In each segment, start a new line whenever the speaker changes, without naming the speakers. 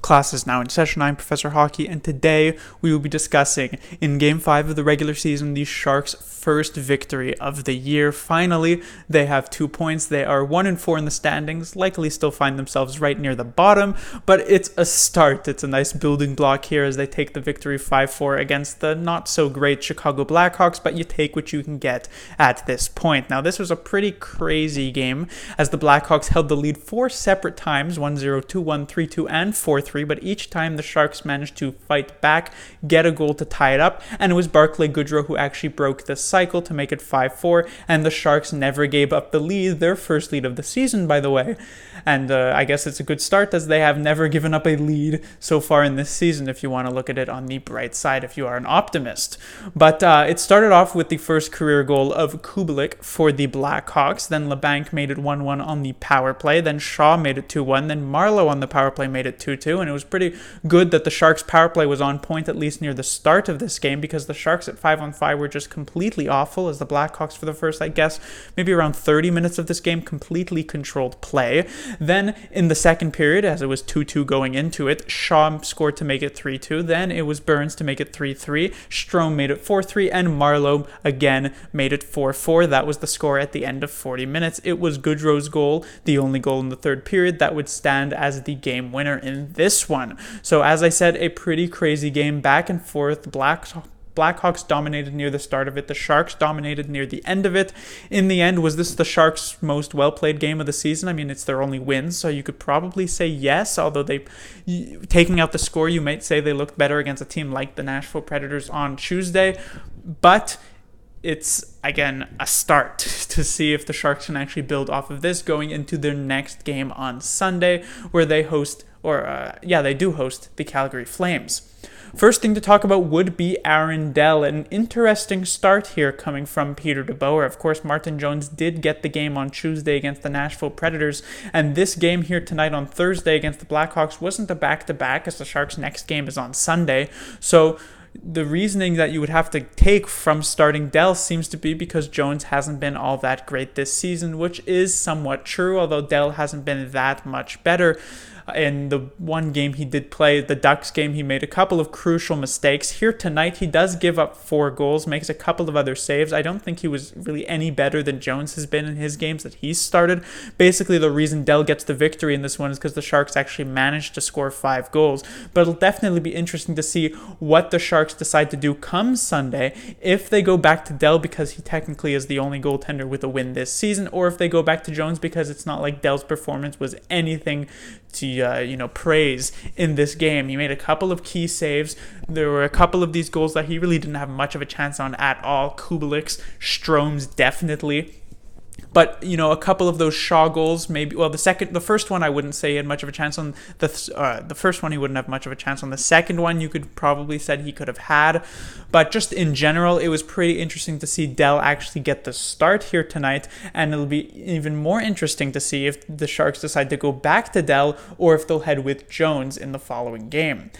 Class is now in session. I'm Professor Hockey, and today we will be discussing, in Game 5 of the regular season, the Sharks' first victory of the year. Finally, they have 2 points. They are 1-4 in the standings, likely still find themselves right near the bottom, but it's a start. It's a nice building block here as they take the victory 5-4 against the not-so-great Chicago Blackhawks, but you take what you can get at this point. Now, this was a pretty crazy game as the Blackhawks held the lead 4 separate times, 1-0, 2-1, 3-2, and 4-3. But each time the Sharks managed to fight back, get a goal to tie it up, and it was Barclay Goodrow who actually broke the cycle to make it 5-4, and the Sharks never gave up the lead, their first lead of the season, by the way. And I guess it's a good start as they have never given up a lead so far in this season, if you want to look at it on the bright side, if you are an optimist. But it started off with the first career goal of Kubalik for the Blackhawks, then LeBanc made it 1-1 on the power play, then Shaw made it 2-1, then Marleau on the power play made it 2-2, and it was pretty good that the Sharks' power play was on point at least near the start of this game, because the Sharks at 5-on-5 were just completely awful, as the Blackhawks for the first, I guess, maybe around 30 minutes of this game completely controlled play. Then in the second period, as it was 2-2 going into it, Shaw scored to make it 3-2, then it was Burns to make it 3-3, Strome made it 4-3, and Marleau again made it 4-4. That was the score at the end of 40 minutes. It was Goodrow's goal, the only goal in the third period, that would stand as the game winner in this one. So as I said, a pretty crazy game, back and forth. Blackhawks dominated near the start of it. The Sharks dominated near the end of it. In the end, was this the Sharks' most well-played game of the season? I mean, it's their only win, so you could probably say yes, although taking out the score, you might say they looked better against a team like the Nashville Predators on Tuesday. But it's, again, a start to see if the Sharks can actually build off of this going into their next game on Sunday, where they host, they do host the Calgary Flames. First thing to talk about would be Aaron Dell. An interesting start here coming from Peter DeBoer. Of course, Martin Jones did get the game on Tuesday against the Nashville Predators, and this game here tonight on Thursday against the Blackhawks wasn't a back-to-back, as the Sharks' next game is on Sunday. So the reasoning that you would have to take from starting Dell seems to be because Jones hasn't been all that great this season, which is somewhat true, although Dell hasn't been that much better. In the one game he did play, the Ducks game, he made a couple of crucial mistakes. Here tonight, he does give up 4 goals, makes a couple of other saves. I don't think he was really any better than Jones has been in his games that he's started. Basically, the reason Dell gets the victory in this one is because the Sharks actually managed to score 5 goals. But it'll definitely be interesting to see what the Sharks decide to do come Sunday, if they go back to Dell because he technically is the only goaltender with a win this season, or if they go back to Jones because it's not like Dell's performance was anything to praise in this game. He made a couple of key saves. There were a couple of these goals that he really didn't have much of a chance on at all. Kubalik's, Strome's definitely. But, a couple of those Shaw goals, maybe, well, the first one I wouldn't say he had much of a chance on. The first one he wouldn't have much of a chance on. The second one you could probably said he could have had. But just in general, it was pretty interesting to see Dell actually get the start here tonight. And it'll be even more interesting to see if the Sharks decide to go back to Dell or if they'll head with Jones in the following game.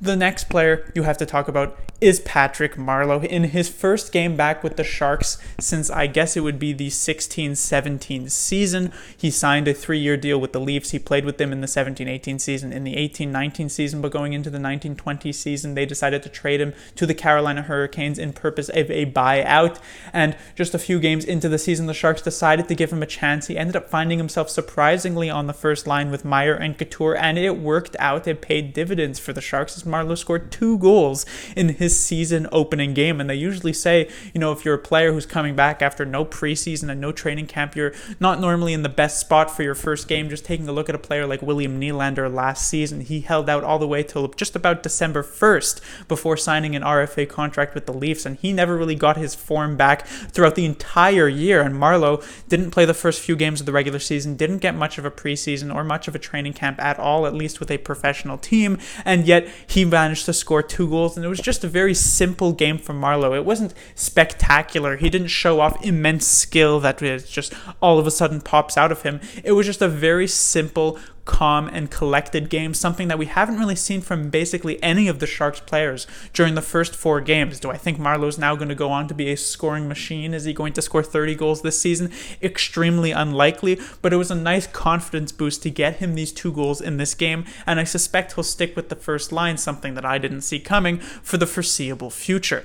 The next player you have to talk about is Patrick Marleau. In his first game back with the Sharks since I guess it would be the 16-17 season, he signed a 3-year deal with the Leafs. He played with them in the 17-18 season, in the 18-19 season, but going into the 19-20 season, they decided to trade him to the Carolina Hurricanes in purpose of a buyout. And just a few games into the season, the Sharks decided to give him a chance. He ended up finding himself surprisingly on the first line with Meyer and Couture, and it worked out. It paid dividends for the Sharks as Marleau scored 2 goals in his season opening game. And they usually say, if you're a player who's coming back after no preseason and no training camp, you're not normally in the best spot for your first game. Just taking a look at a player like William Nylander last season, he held out all the way till just about December 1st before signing an RFA contract with the Leafs, and he never really got his form back throughout the entire year. And Marleau didn't play the first few games of the regular season, didn't get much of a preseason or much of a training camp at all, at least with a professional team, and yet he managed to score 2 goals, and it was just a very simple game from Marleau. It wasn't spectacular. He didn't show off immense skill that just all of a sudden pops out of him. It was just a very simple, calm and collected game, something that we haven't really seen from basically any of the Sharks players during the first 4 games. Do I think Marleau's now going to go on to be a scoring machine? Is he going to score 30 goals this season? Extremely unlikely, but it was a nice confidence boost to get him these 2 goals in this game, and I suspect he'll stick with the first line, something that I didn't see coming, for the foreseeable future.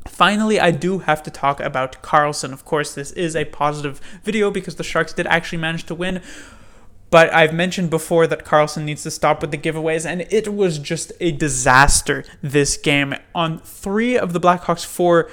Finally, I do have to talk about Carlson. Of course, this is a positive video because the Sharks did actually manage to win, but I've mentioned before that Carlson needs to stop with the giveaways, and it was just a disaster this game. On 3 of the Blackhawks' 4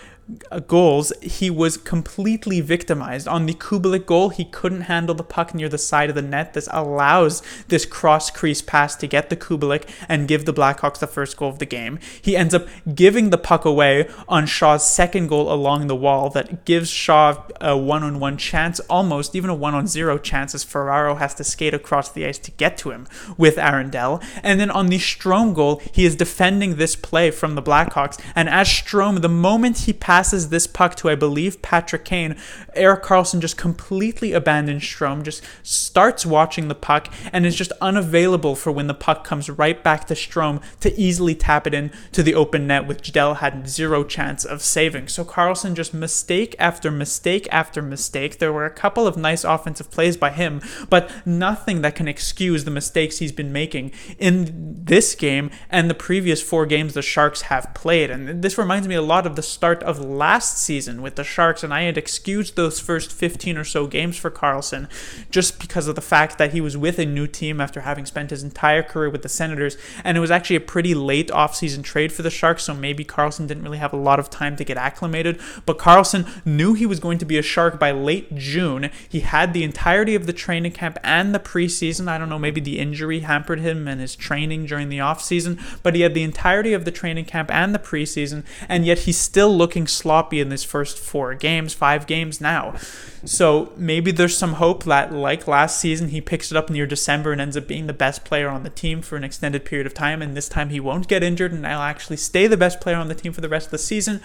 goals, he was completely victimized. On the Kubalik goal, he couldn't handle the puck near the side of the net. This allows this cross-crease pass to get the Kubalik and give the Blackhawks the first goal of the game. He ends up giving the puck away on Shaw's second goal along the wall that gives Shaw a one-on-one chance, almost even a one-on-0 chance, as Ferraro has to skate across the ice to get to him with Aaron Dell. And then on the Strome goal, he is defending this play from the Blackhawks, and as Strome, the moment he passes this puck to, I believe, Patrick Kane, Erik Carlson just completely abandons Strome, just starts watching the puck, and is just unavailable for when the puck comes right back to Strome to easily tap it in to the open net, which Dell had 0 chance of saving. So Carlson just mistake after mistake after mistake. There were a couple of nice offensive plays by him, but nothing that can excuse the mistakes he's been making in this game and the previous 4 games the Sharks have played. And this reminds me a lot of the start of last season with the Sharks, and I had excused those first 15 or so games for Carlson just because of the fact that he was with a new team after having spent his entire career with the Senators, and it was actually a pretty late offseason trade for the Sharks, so maybe Carlson didn't really have a lot of time to get acclimated. But Carlson knew he was going to be a Shark by late June. He had the entirety of the training camp and the preseason. I don't know, maybe the injury hampered him and his training during the offseason, but he had the entirety of the training camp and the preseason, and yet he's still looking sloppy in this first 5 games now. So maybe there's some hope that, like last season, he picks it up near December and ends up being the best player on the team for an extended period of time, and this time he won't get injured and I'll actually stay the best player on the team for the rest of the season.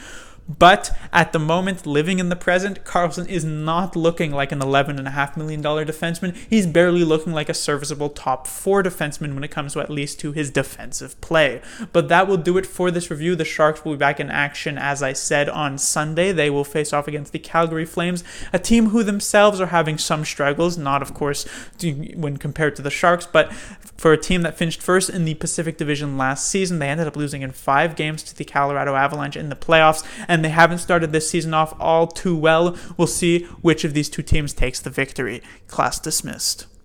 But at the moment, living in the present, Carlson is not looking like an $11.5 million defenseman. He's barely looking like a serviceable top 4 defenseman when it comes to at least to his defensive play. But that will do it for this review. The Sharks will be back in action, as I said, on Sunday. They will face off against the Calgary Flames, a team who themselves are having some struggles, not, of course, when compared to the Sharks, but for a team that finished first in the Pacific Division last season, they ended up losing in 5 games to the Colorado Avalanche in the playoffs, and they haven't started this season off all too well. We'll see which of these 2 teams takes the victory. Class dismissed.